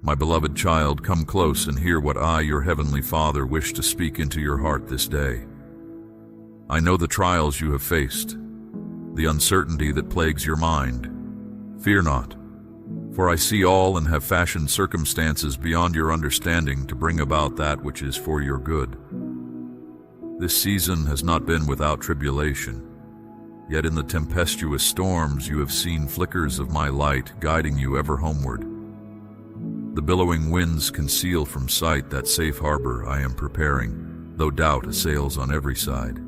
My beloved child, come close and hear what I, your heavenly Father, wish to speak into your heart this day. I know the trials you have faced, the uncertainty that plagues your mind. Fear not, for I see all and have fashioned circumstances beyond your understanding to bring about that which is for your good. This season has not been without tribulation, yet in the tempestuous storms you have seen flickers of my light guiding you ever homeward. The billowing winds conceal from sight that safe harbor I am preparing, though doubt assails on every side.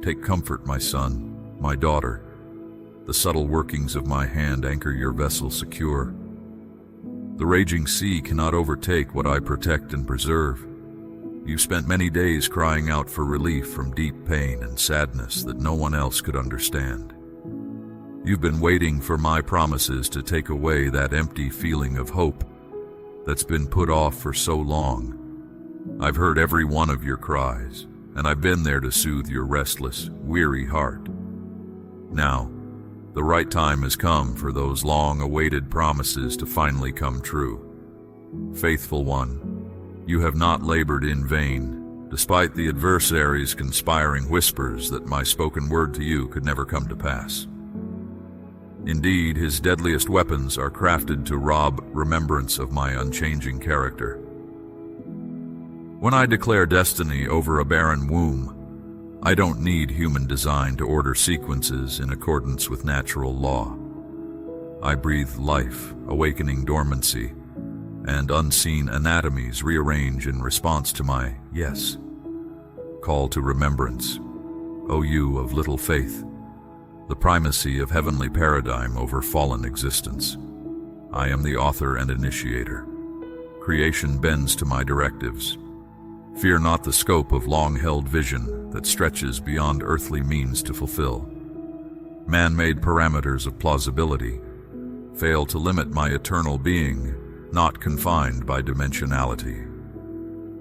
Take comfort, my son, my daughter. The subtle workings of my hand anchor your vessel secure. The raging sea cannot overtake what I protect and preserve. You've spent many days crying out for relief from deep pain and sadness that no one else could understand. You've been waiting for my promises to take away that empty feeling of hope that's been put off for so long. I've heard every one of your cries, and I've been there to soothe your restless, weary heart. Now, the right time has come for those long-awaited promises to finally come true. Faithful one, you have not labored in vain, despite the adversary's conspiring whispers that my spoken word to you could never come to pass. Indeed, his deadliest weapons are crafted to rob remembrance of my unchanging character. When I declare destiny over a barren womb, I don't need human design to order sequences in accordance with natural law. I breathe life, awakening dormancy, and unseen anatomies rearrange in response to my yes. Call to remembrance, O you of little faith, the primacy of heavenly paradigm over fallen existence. I am the author and initiator. Creation bends to my directives. Fear not the scope of long-held vision that stretches beyond earthly means to fulfill. Man-made parameters of plausibility fail to limit my eternal being, not confined by dimensionality.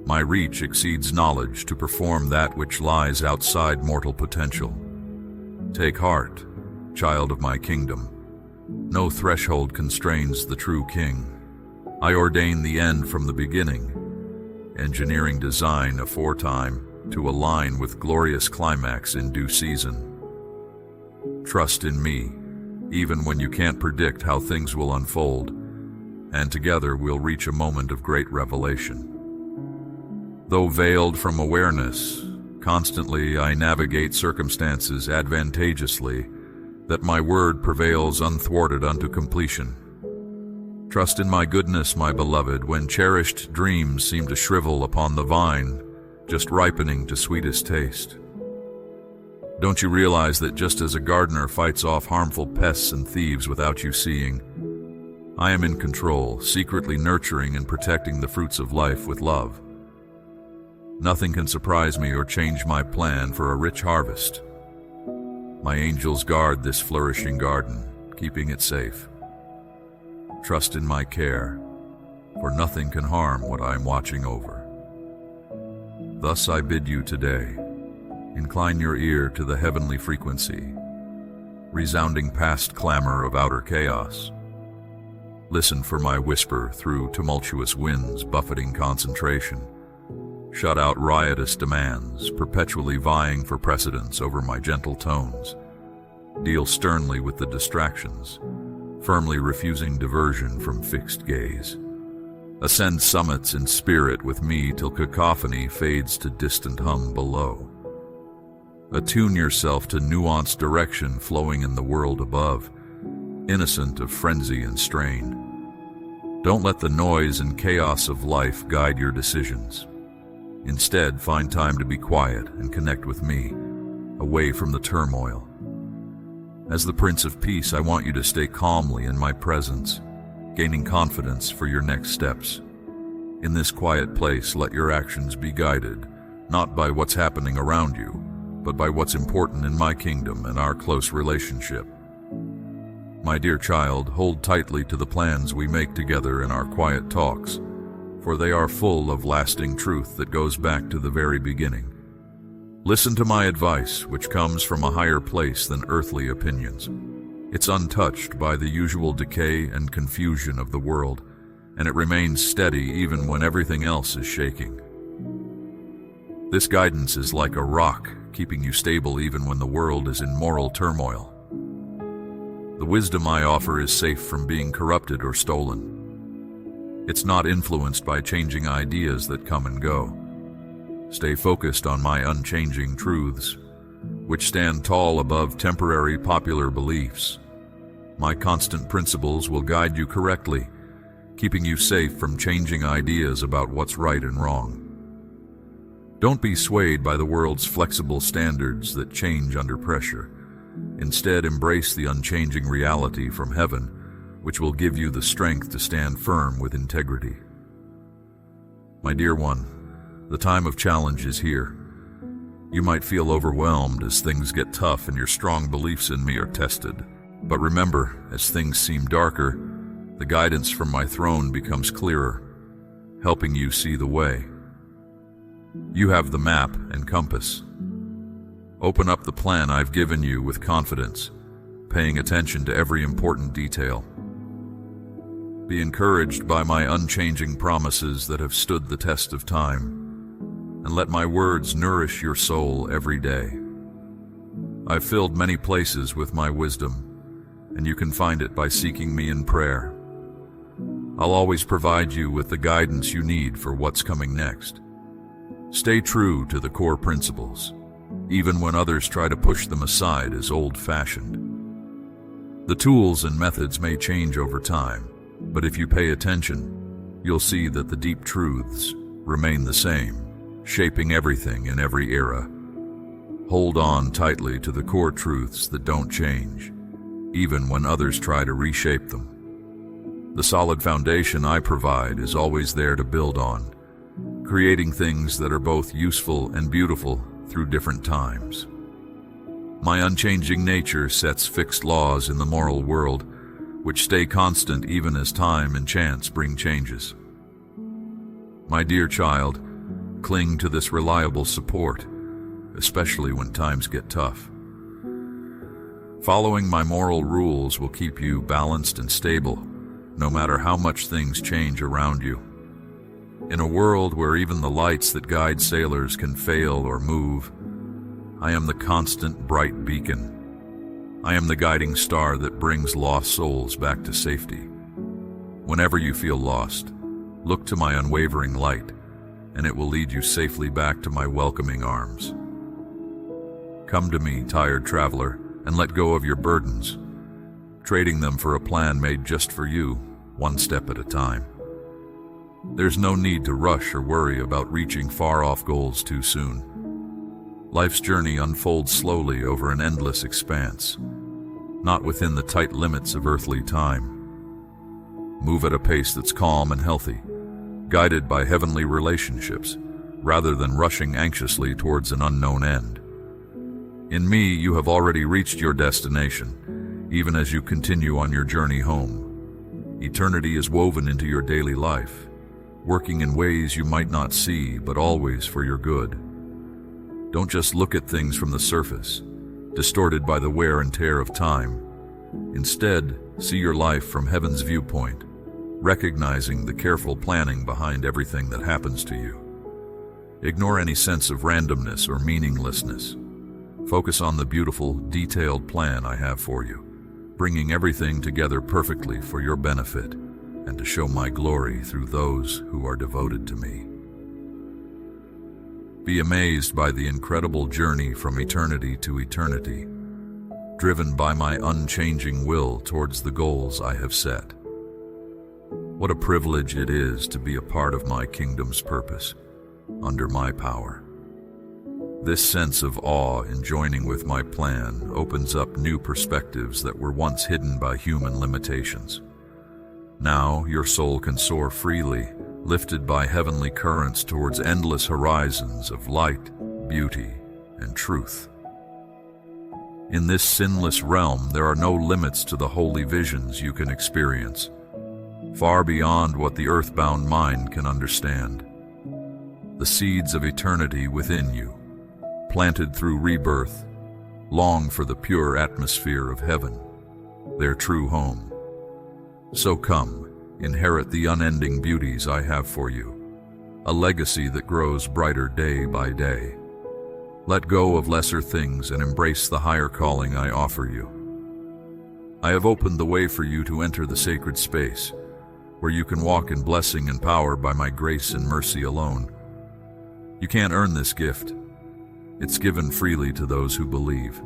My reach exceeds knowledge to perform that which lies outside mortal potential. Take heart, child of my kingdom. No threshold constrains the true king. I ordain the end from the beginning, engineering design aforetime to align with glorious climax in due season. Trust in me, even when you can't predict how things will unfold, and together we'll reach a moment of great revelation. Though veiled from awareness, constantly I navigate circumstances advantageously, that my word prevails unthwarted unto completion. Trust in my goodness, my beloved, when cherished dreams seem to shrivel upon the vine, just ripening to sweetest taste. Don't you realize that just as a gardener fights off harmful pests and thieves without you seeing, I am in control, secretly nurturing and protecting the fruits of life with love. Nothing can surprise me or change my plan for a rich harvest. My angels guard this flourishing garden, keeping it safe. Trust in my care, for nothing can harm what I am watching over. Thus I bid you today, incline your ear to the heavenly frequency, resounding past clamor of outer chaos. Listen for my whisper through tumultuous winds buffeting concentration. Shut out riotous demands, perpetually vying for precedence over my gentle tones. Deal sternly with the distractions, firmly refusing diversion from fixed gaze. Ascend summits in spirit with me till cacophony fades to distant hum below. Attune yourself to nuanced direction flowing in the world above, innocent of frenzy and strain. Don't let the noise and chaos of life guide your decisions. Instead, find time to be quiet and connect with me, away from the turmoil. As the Prince of Peace, I want you to stay calmly in my presence, gaining confidence for your next steps. In this quiet place, let your actions be guided, not by what's happening around you, but by what's important in my kingdom and our close relationship. My dear child, hold tightly to the plans we make together in our quiet talks, for they are full of lasting truth that goes back to the very beginning. Listen to my advice, which comes from a higher place than earthly opinions. It's untouched by the usual decay and confusion of the world, and it remains steady even when everything else is shaking. This guidance is like a rock, keeping you stable even when the world is in moral turmoil. The wisdom I offer is safe from being corrupted or stolen. It's not influenced by changing ideas that come and go. Stay focused on my unchanging truths, which stand tall above temporary popular beliefs. My constant principles will guide you correctly, keeping you safe from changing ideas about what's right and wrong. Don't be swayed by the world's flexible standards that change under pressure. Instead, embrace the unchanging reality from heaven, which will give you the strength to stand firm with integrity. My dear one, the time of challenge is here. You might feel overwhelmed as things get tough and your strong beliefs in me are tested. But remember, as things seem darker, the guidance from my throne becomes clearer, helping you see the way. You have the map and compass. Open up the plan I've given you with confidence, paying attention to every important detail. Be encouraged by my unchanging promises that have stood the test of time, and let my words nourish your soul every day. I've filled many places with my wisdom, and you can find it by seeking me in prayer. I'll always provide you with the guidance you need for what's coming next. Stay true to the core principles, even when others try to push them aside as old-fashioned. The tools and methods may change over time, but if you pay attention, you'll see that the deep truths remain the same, shaping everything in every era. Hold on tightly to the core truths that don't change, even when others try to reshape them. The solid foundation I provide is always there to build on, creating things that are both useful and beautiful through different times. My unchanging nature sets fixed laws in the moral world, which stay constant even as time and chance bring changes. My dear child, cling to this reliable support, especially when times get tough. Following my moral rules will keep you balanced and stable, no matter how much things change around you. In a world where even the lights that guide sailors can fail or move, I am the constant bright beacon. I am the guiding star that brings lost souls back to safety. Whenever you feel lost, look to my unwavering light, and it will lead you safely back to my welcoming arms. Come to me, tired traveler, and let go of your burdens, trading them for a plan made just for you, one step at a time. There's no need to rush or worry about reaching far-off goals too soon. Life's journey unfolds slowly over an endless expanse, not within the tight limits of earthly time. Move at a pace that's calm and healthy, guided by heavenly relationships, rather than rushing anxiously towards an unknown end. In me, you have already reached your destination, even as you continue on your journey home. Eternity is woven into your daily life, working in ways you might not see, but always for your good. Don't just look at things from the surface, distorted by the wear and tear of time. Instead, see your life from heaven's viewpoint, recognizing the careful planning behind everything that happens to you. Ignore any sense of randomness or meaninglessness. Focus on the beautiful, detailed plan I have for you, bringing everything together perfectly for your benefit and to show my glory through those who are devoted to me. Be amazed by the incredible journey from eternity to eternity, driven by my unchanging will towards the goals I have set. What a privilege it is to be a part of my kingdom's purpose, under my power. This sense of awe in joining with my plan opens up new perspectives that were once hidden by human limitations. Now your soul can soar freely, lifted by heavenly currents towards endless horizons of light, beauty, and truth. In this sinless realm, there are no limits to the holy visions you can experience, far beyond what the earthbound mind can understand. The seeds of eternity within you, planted through rebirth, long for the pure atmosphere of heaven, their true home. So come, inherit the unending beauties I have for you, a legacy that grows brighter day by day. Let go of lesser things and embrace the higher calling I offer you. I have opened the way for you to enter the sacred space, where you can walk in blessing and power by my grace and mercy alone. You can't earn this gift. It's given freely to those who believe.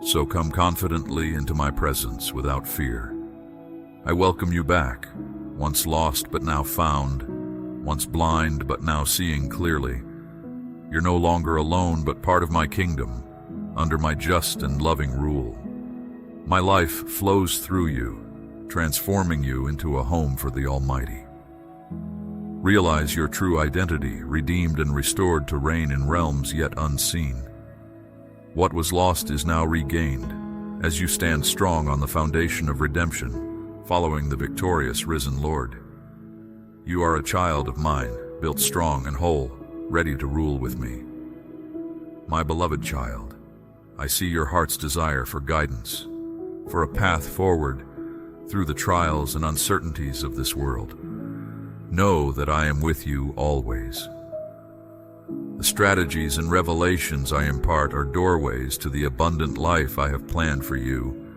So come confidently into my presence without fear. I welcome you back, once lost but now found, once blind but now seeing clearly. You're no longer alone but part of my kingdom, under my just and loving rule. My life flows through you, transforming you into a home for the Almighty. Realize your true identity, redeemed and restored to reign in realms yet unseen. What was lost is now regained, as you stand strong on the foundation of redemption, following the victorious risen Lord. You are a child of mine, built strong and whole, ready to rule with me. My beloved child, I see your heart's desire for guidance, for a path forward through the trials and uncertainties of this world. Know that I am with you always. The strategies and revelations I impart are doorways to the abundant life I have planned for you,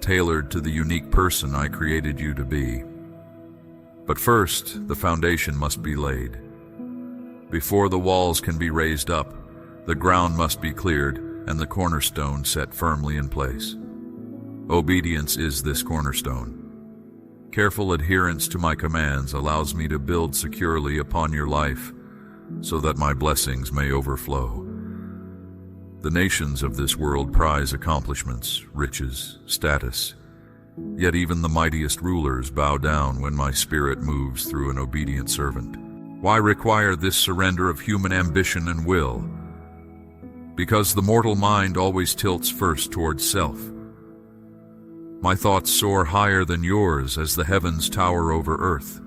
tailored to the unique person I created you to be. But first, the foundation must be laid. Before the walls can be raised up, the ground must be cleared and the cornerstone set firmly in place. Obedience is this cornerstone. Careful adherence to my commands allows me to build securely upon your life, so that my blessings may overflow. The nations of this world prize accomplishments, riches, status. Yet even the mightiest rulers bow down when my spirit moves through an obedient servant. Why require this surrender of human ambition and will? Because the mortal mind always tilts first towards self. My thoughts soar higher than yours as the heavens tower over earth.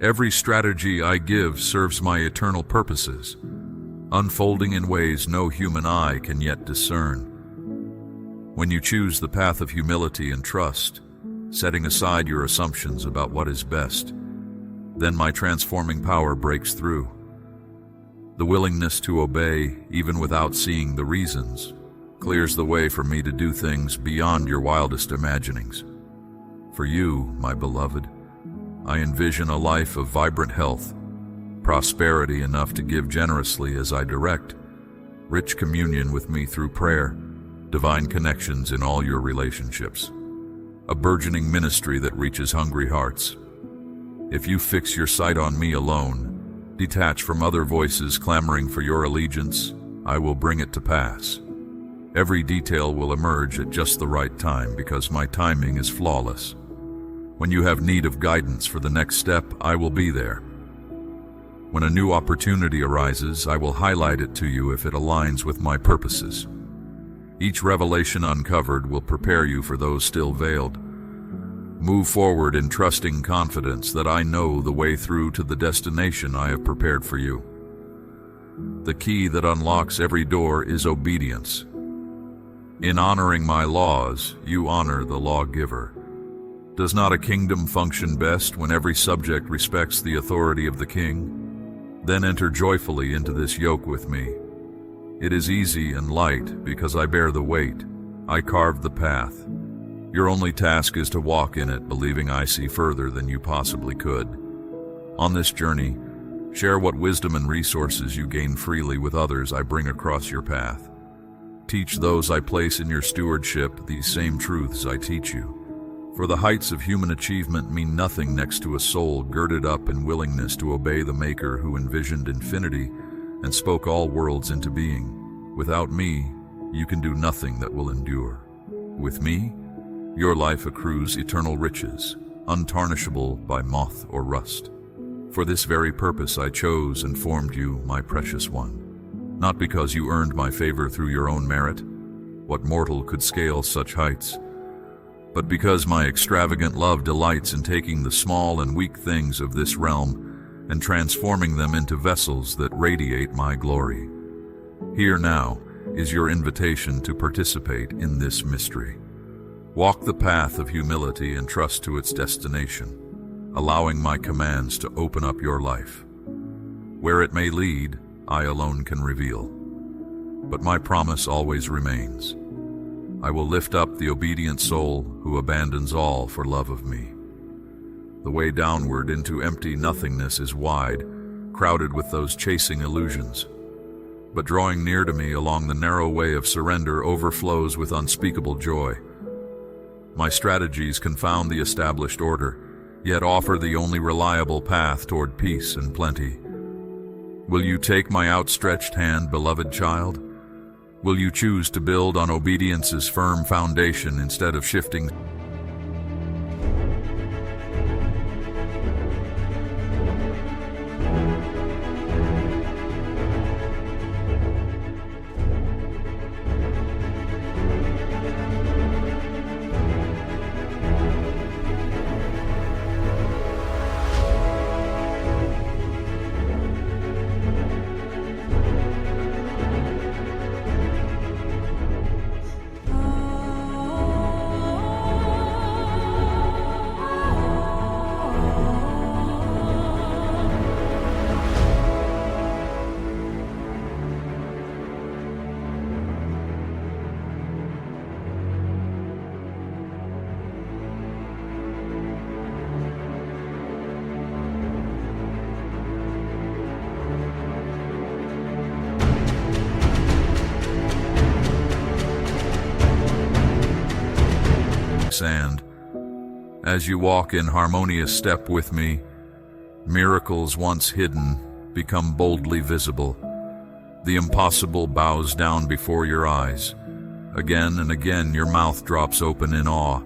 Every strategy I give serves my eternal purposes, unfolding in ways no human eye can yet discern. When you choose the path of humility and trust, setting aside your assumptions about what is best, then my transforming power breaks through. The willingness to obey, even without seeing the reasons, clears the way for me to do things beyond your wildest imaginings. For you, my beloved, I envision a life of vibrant health, prosperity enough to give generously as I direct, rich communion with me through prayer, divine connections in all your relationships, a burgeoning ministry that reaches hungry hearts. If you fix your sight on me alone, detach from other voices clamoring for your allegiance, I will bring it to pass. Every detail will emerge at just the right time because my timing is flawless. When you have need of guidance for the next step, I will be there. When a new opportunity arises, I will highlight it to you if it aligns with my purposes. Each revelation uncovered will prepare you for those still veiled. Move forward in trusting confidence that I know the way through to the destination I have prepared for you. The key that unlocks every door is obedience. In honoring my laws, you honor the lawgiver. Does not a kingdom function best when every subject respects the authority of the king? Then enter joyfully into this yoke with me. It is easy and light because I bear the weight. I carved the path. Your only task is to walk in it, believing I see further than you possibly could. On this journey, share what wisdom and resources you gain freely with others I bring across your path. Teach those I place in your stewardship these same truths I teach you. For the heights of human achievement mean nothing next to a soul girded up in willingness to obey the Maker who envisioned infinity and spoke all worlds into being. Without me, you can do nothing that will endure. With me, your life accrues eternal riches, untarnishable by moth or rust. For this very purpose I chose and formed you, my precious one. Not because you earned my favor through your own merit, what mortal could scale such heights, but because my extravagant love delights in taking the small and weak things of this realm and transforming them into vessels that radiate my glory. Here now is your invitation to participate in this mystery. Walk the path of humility and trust to its destination, allowing my commands to open up your life. Where it may lead, I alone can reveal. But my promise always remains. I will lift up the obedient soul who abandons all for love of me. The way downward into empty nothingness is wide, crowded with those chasing illusions. But drawing near to me along the narrow way of surrender overflows with unspeakable joy. My strategies confound the established order, yet offer the only reliable path toward peace and plenty. Will you take my outstretched hand, beloved child? Will you choose to build on obedience's firm foundation instead of shifting? And as you walk in harmonious step with me, miracles once hidden become boldly visible. The impossible bows down before your eyes. Again and again your mouth drops open in awe.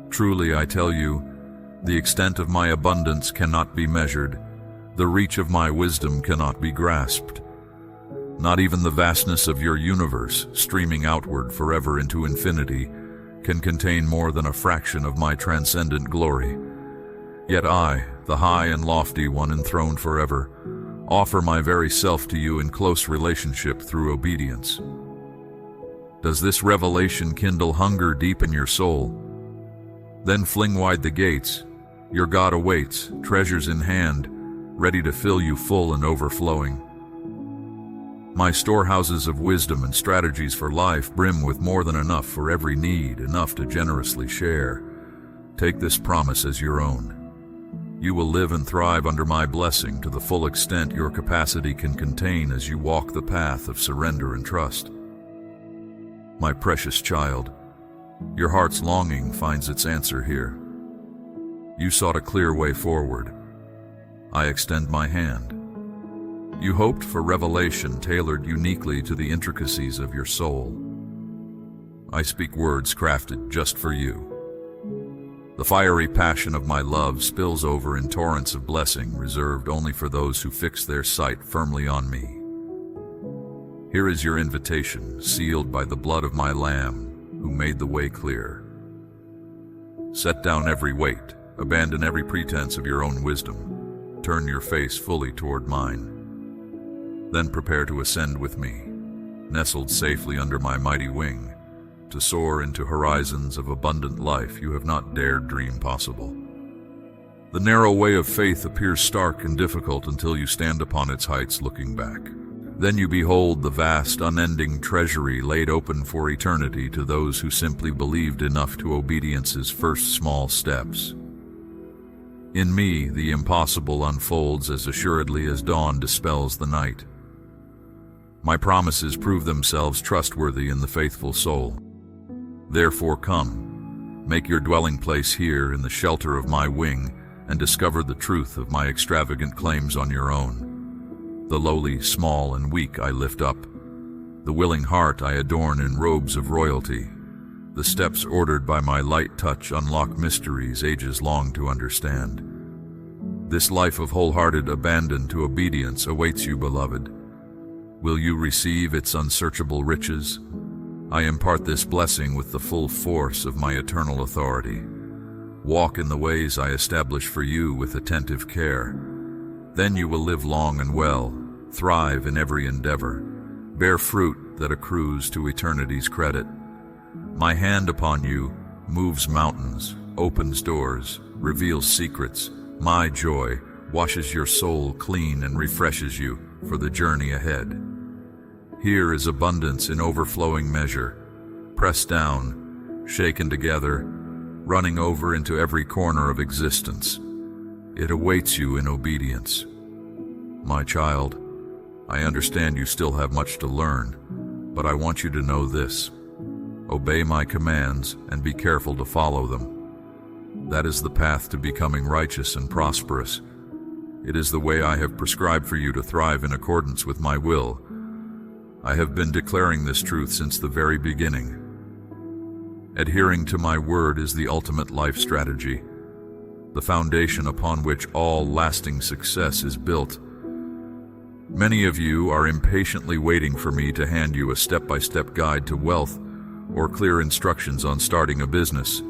Truly, I tell you, the extent of my abundance cannot be measured. The reach of my wisdom cannot be grasped. Not even the vastness of your universe, streaming outward forever into infinity, can contain more than a fraction of my transcendent glory. Yet I, the high and lofty one enthroned forever, offer my very self to you in close relationship through obedience. Does this revelation kindle hunger deep in your soul? Then fling wide the gates. Your God awaits, treasures in hand, ready to fill you full and overflowing. My storehouses of wisdom and strategies for life brim with more than enough for every need, enough to generously share. Take this promise as your own. You will live and thrive under my blessing to the full extent your capacity can contain as you walk the path of surrender and trust. My precious child, your heart's longing finds its answer here. You sought a clear way forward. I extend my hand. You hoped for revelation tailored uniquely to the intricacies of your soul. I speak words crafted just for you. The fiery passion of my love spills over in torrents of blessing reserved only for those who fix their sight firmly on me. Here is your invitation, sealed by the blood of my Lamb, who made the way clear. Set down every weight, abandon every pretense of your own wisdom, turn your face fully toward mine. Then prepare to ascend with me, nestled safely under my mighty wing, to soar into horizons of abundant life you have not dared dream possible. The narrow way of faith appears stark and difficult until you stand upon its heights looking back. Then you behold the vast, unending treasury laid open for eternity to those who simply believed enough to obedience's first small steps. In me, the impossible unfolds as assuredly as dawn dispels the night. My promises prove themselves trustworthy in the faithful soul. Therefore come, make your dwelling place here in the shelter of my wing, and discover the truth of my extravagant claims on your own. The lowly, small, and weak I lift up. The willing heart I adorn in robes of royalty. The steps ordered by my light touch unlock mysteries ages long to understand. This life of wholehearted abandon to obedience awaits you, beloved. Will you receive its unsearchable riches? I impart this blessing with the full force of my eternal authority. Walk in the ways I establish for you with attentive care. Then you will live long and well, thrive in every endeavor, bear fruit that accrues to eternity's credit. My hand upon you, moves mountains, opens doors, reveals secrets. My joy washes your soul clean and refreshes you for the journey ahead. Here is abundance in overflowing measure, pressed down, shaken together, running over into every corner of existence. It awaits you in obedience. My child, I understand you still have much to learn, but I want you to know this. Obey my commands and be careful to follow them. That is the path to becoming righteous and prosperous. It is the way I have prescribed for you to thrive in accordance with my will. I have been declaring this truth since the very beginning. Adhering to my word is the ultimate life strategy, the foundation upon which all lasting success is built. Many of you are impatiently waiting for me to hand you a step-by-step guide to wealth or clear instructions on starting a business.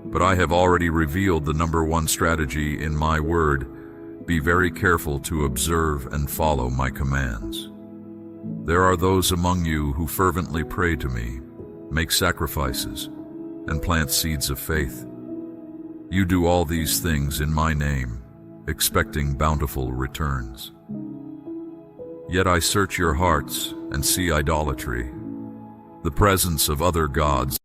But I have already revealed the number one strategy in my word. Be very careful to observe and follow my commands. There are those among you who fervently pray to me, make sacrifices, and plant seeds of faith. You do all these things in my name, expecting bountiful returns. Yet I search your hearts and see idolatry, the presence of other gods.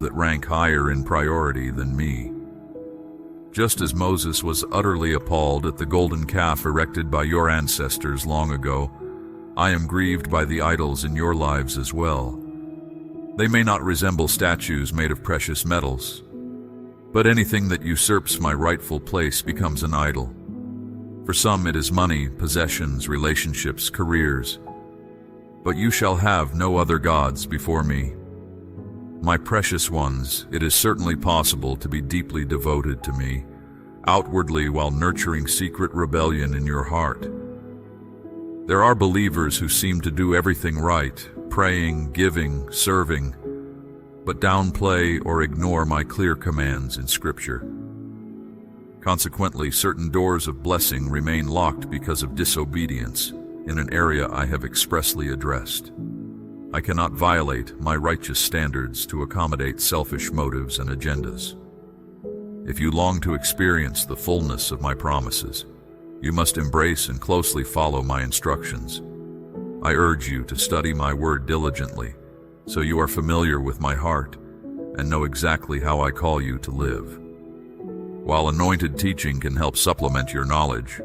That rank higher in priority than me. Just as Moses was utterly appalled at the golden calf erected by your ancestors long ago, I am grieved by the idols in your lives as well. They may not resemble statues made of precious metals, but anything that usurps my rightful place becomes an idol. For some it is money, possessions, relationships, careers. But you shall have no other gods before me. My precious ones, it is certainly possible to be deeply devoted to me, outwardly while nurturing secret rebellion in your heart. There are believers who seem to do everything right, praying, giving, serving, but downplay or ignore my clear commands in Scripture. Consequently, certain doors of blessing remain locked because of disobedience in an area I have expressly addressed. I cannot violate my righteous standards to accommodate selfish motives and agendas. If you long to experience the fullness of my promises, you must embrace and closely follow my instructions. I urge you to study my word diligently, so you are familiar with my heart and know exactly how I call you to live. While anointed teaching can help supplement your knowledge,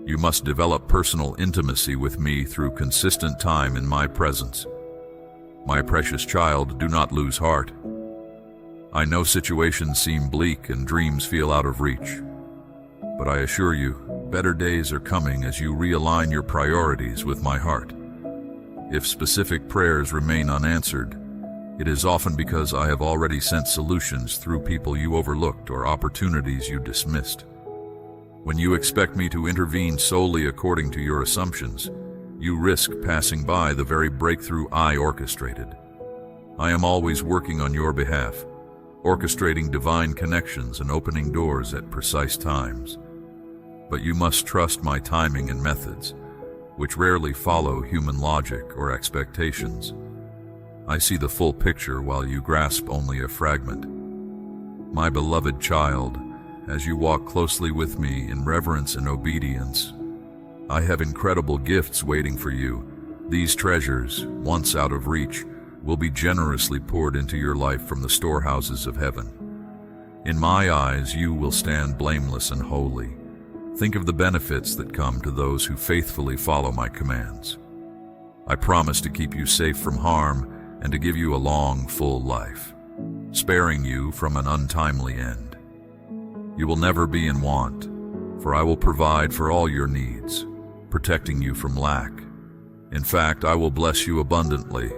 you must develop personal intimacy with me through consistent time in my presence. My precious child, do not lose heart. I know situations seem bleak and dreams feel out of reach, but I assure you, better days are coming as you realign your priorities with my heart. If specific prayers remain unanswered, it is often because I have already sent solutions through people you overlooked or opportunities you dismissed. When you expect me to intervene solely according to your assumptions, you risk passing by the very breakthrough I orchestrated. I am always working on your behalf, orchestrating divine connections and opening doors at precise times. But you must trust my timing and methods, which rarely follow human logic or expectations. I see the full picture while you grasp only a fragment. My beloved child, as you walk closely with me in reverence and obedience, I have incredible gifts waiting for you. These treasures, once out of reach, will be generously poured into your life from the storehouses of heaven. In my eyes, you will stand blameless and holy. Think of the benefits that come to those who faithfully follow my commands. I promise to keep you safe from harm and to give you a long, full life, sparing you from an untimely end. You will never be in want, for I will provide for all your needs, protecting you from lack. In fact, I will bless you abundantly,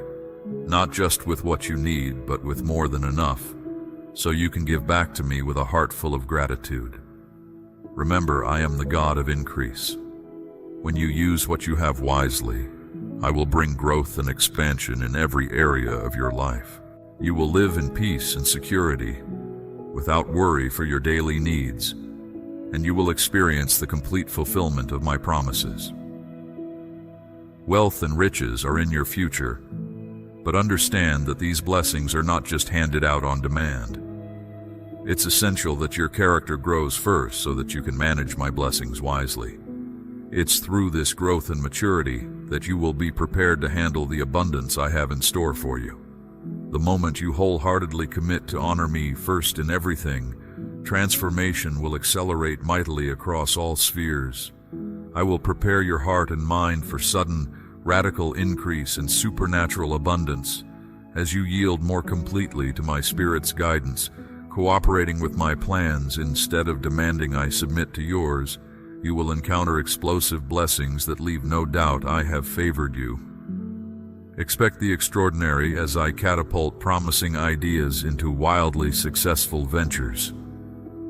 not just with what you need, but with more than enough, so you can give back to me with a heart full of gratitude. Remember, I am the God of increase. When you use what you have wisely, I will bring growth and expansion in every area of your life. You will live in peace and security, without worry for your daily needs, and you will experience the complete fulfillment of my promises. Wealth and riches are in your future, but understand that these blessings are not just handed out on demand. It's essential that your character grows first so that you can manage my blessings wisely. It's through this growth and maturity that you will be prepared to handle the abundance I have in store for you. The moment you wholeheartedly commit to honor me first in everything, transformation will accelerate mightily across all spheres. I will prepare your heart and mind for sudden, radical increase and supernatural abundance as you yield more completely to my Spirit's guidance, cooperating with my plans instead of demanding I submit to yours. You will encounter explosive blessings that leave no doubt I have favored you. Expect the extraordinary as I catapult promising ideas into wildly successful ventures.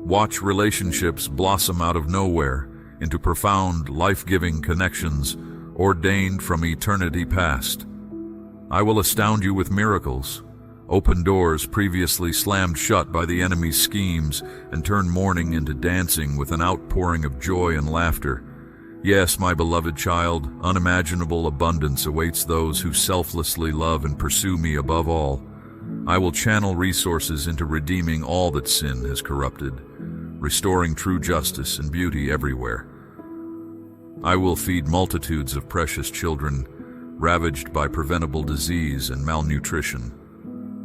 Watch relationships blossom out of nowhere into profound, life-giving connections ordained from eternity past. I will astound you with miracles, open doors previously slammed shut by the enemy's schemes, and turn mourning into dancing with an outpouring of joy and laughter. Yes, my beloved child, unimaginable abundance awaits those who selflessly love and pursue me above all. I will channel resources into redeeming all that sin has corrupted, restoring true justice and beauty everywhere. I will feed multitudes of precious children, ravaged by preventable disease and malnutrition.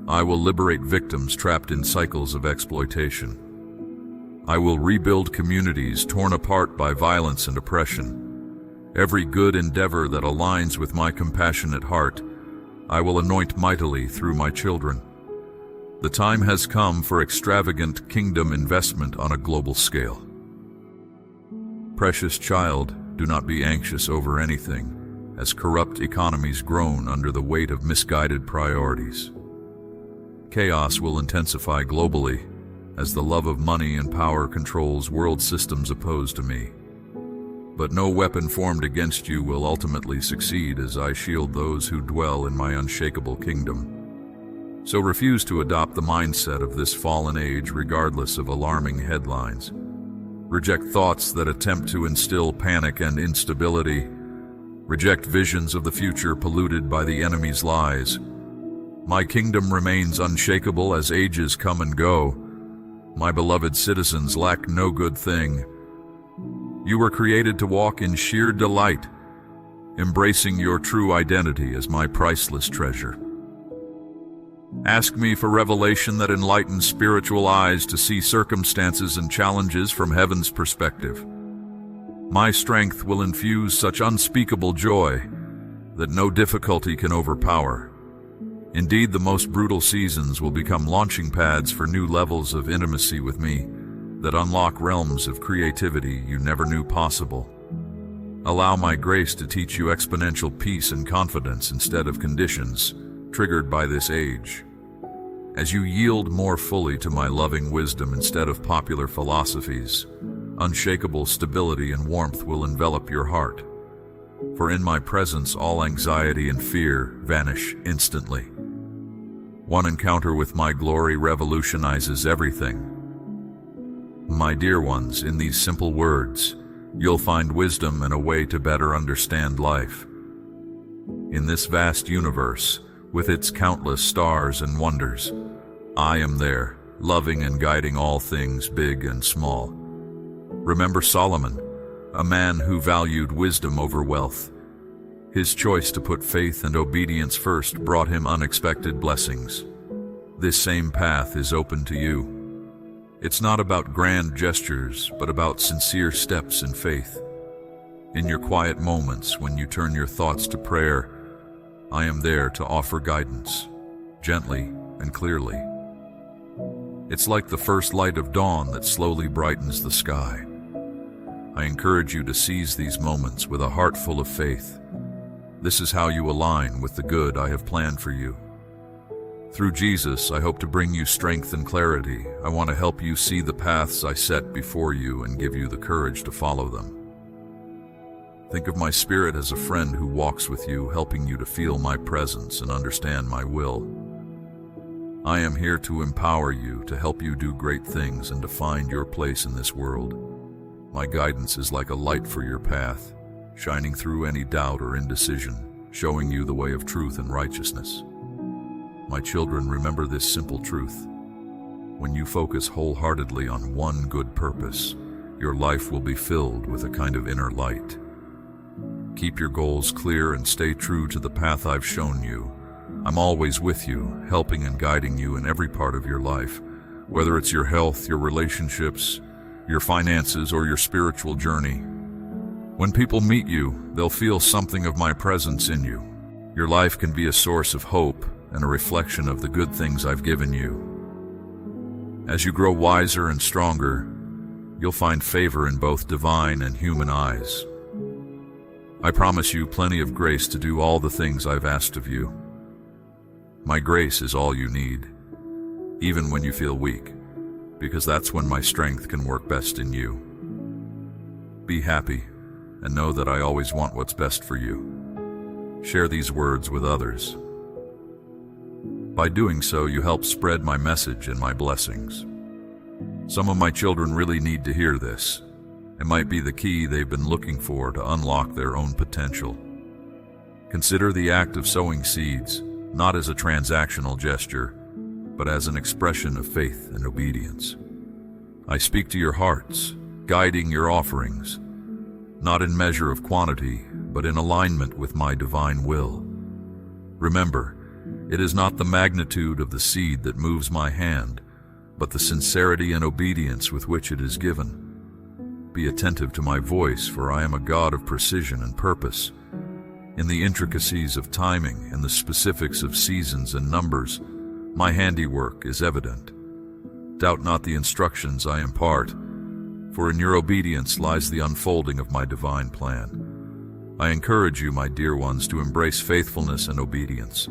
I will liberate victims trapped in cycles of exploitation. I will rebuild communities torn apart by violence and oppression. Every good endeavor that aligns with my compassionate heart, I will anoint mightily through my children. The time has come for extravagant kingdom investment on a global scale. Precious child, do not be anxious over anything, as corrupt economies groan under the weight of misguided priorities. Chaos will intensify globally as the love of money and power controls world systems opposed to me. But no weapon formed against you will ultimately succeed as I shield those who dwell in my unshakable kingdom. So refuse to adopt the mindset of this fallen age regardless of alarming headlines. Reject thoughts that attempt to instill panic and instability. Reject visions of the future polluted by the enemy's lies. My kingdom remains unshakable as ages come and go. My beloved citizens lack no good thing. You were created to walk in sheer delight, embracing your true identity as my priceless treasure. Ask me for revelation that enlightens spiritual eyes to see circumstances and challenges from heaven's perspective. My strength will infuse such unspeakable joy that no difficulty can overpower. Indeed, the most brutal seasons will become launching pads for new levels of intimacy with me that unlock realms of creativity you never knew possible. Allow my grace to teach you exponential peace and confidence instead of conditions triggered by this age. As you yield more fully to my loving wisdom instead of popular philosophies, unshakable stability and warmth will envelop your heart. For in my presence all anxiety and fear vanish instantly. One encounter with my glory revolutionizes everything. My dear ones, in these simple words, you'll find wisdom and a way to better understand life. In this vast universe, with its countless stars and wonders, I am there, loving and guiding all things big and small. Remember Solomon, a man who valued wisdom over wealth. His choice to put faith and obedience first brought him unexpected blessings. This same path is open to you. It's not about grand gestures, but about sincere steps in faith. In your quiet moments, when you turn your thoughts to prayer, I am there to offer guidance, gently and clearly. It's like the first light of dawn that slowly brightens the sky. I encourage you to seize these moments with a heart full of faith. This is how you align with the good I have planned for you. Through Jesus, I hope to bring you strength and clarity. I want to help you see the paths I set before you and give you the courage to follow them. Think of my Spirit as a friend who walks with you, helping you to feel my presence and understand my will. I am here to empower you, to help you do great things and to find your place in this world. My guidance is like a light for your path, shining through any doubt or indecision, showing you the way of truth and righteousness. My children, remember this simple truth. When you focus wholeheartedly on one good purpose, your life will be filled with a kind of inner light. Keep your goals clear and stay true to the path I've shown you. I'm always with you, helping and guiding you in every part of your life, whether it's your health, your relationships, your finances, or your spiritual journey. When people meet you, they'll feel something of my presence in you. Your life can be a source of hope and a reflection of the good things I've given you. As you grow wiser and stronger, you'll find favor in both divine and human eyes. I promise you plenty of grace to do all the things I've asked of you. My grace is all you need, even when you feel weak, because that's when my strength can work best in you. Be happy, and know that I always want what's best for you. Share these words with others. By doing so, you help spread my message and my blessings. Some of my children really need to hear this. It might be the key they've been looking for to unlock their own potential. Consider the act of sowing seeds, not as a transactional gesture, but as an expression of faith and obedience. I speak to your hearts, guiding your offerings, not in measure of quantity, but in alignment with my divine will. Remember, it is not the magnitude of the seed that moves my hand, but the sincerity and obedience with which it is given. Be attentive to my voice, for I am a God of precision and purpose. In the intricacies of timing and the specifics of seasons and numbers, my handiwork is evident. Doubt not the instructions I impart, for in your obedience lies the unfolding of my divine plan. I encourage you, my dear ones, to embrace faithfulness and obedience.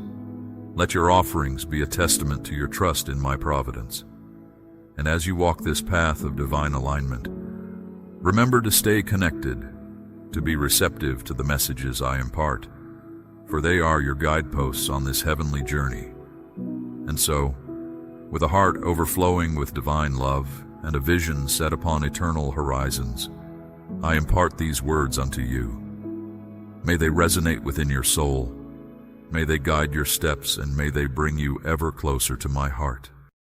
Let your offerings be a testament to your trust in my providence. And as you walk this path of divine alignment, remember to stay connected, to be receptive to the messages I impart, for they are your guideposts on this heavenly journey. And so, with a heart overflowing with divine love and a vision set upon eternal horizons, I impart these words unto you. May they resonate within your soul, may they guide your steps, and may they bring you ever closer to my heart.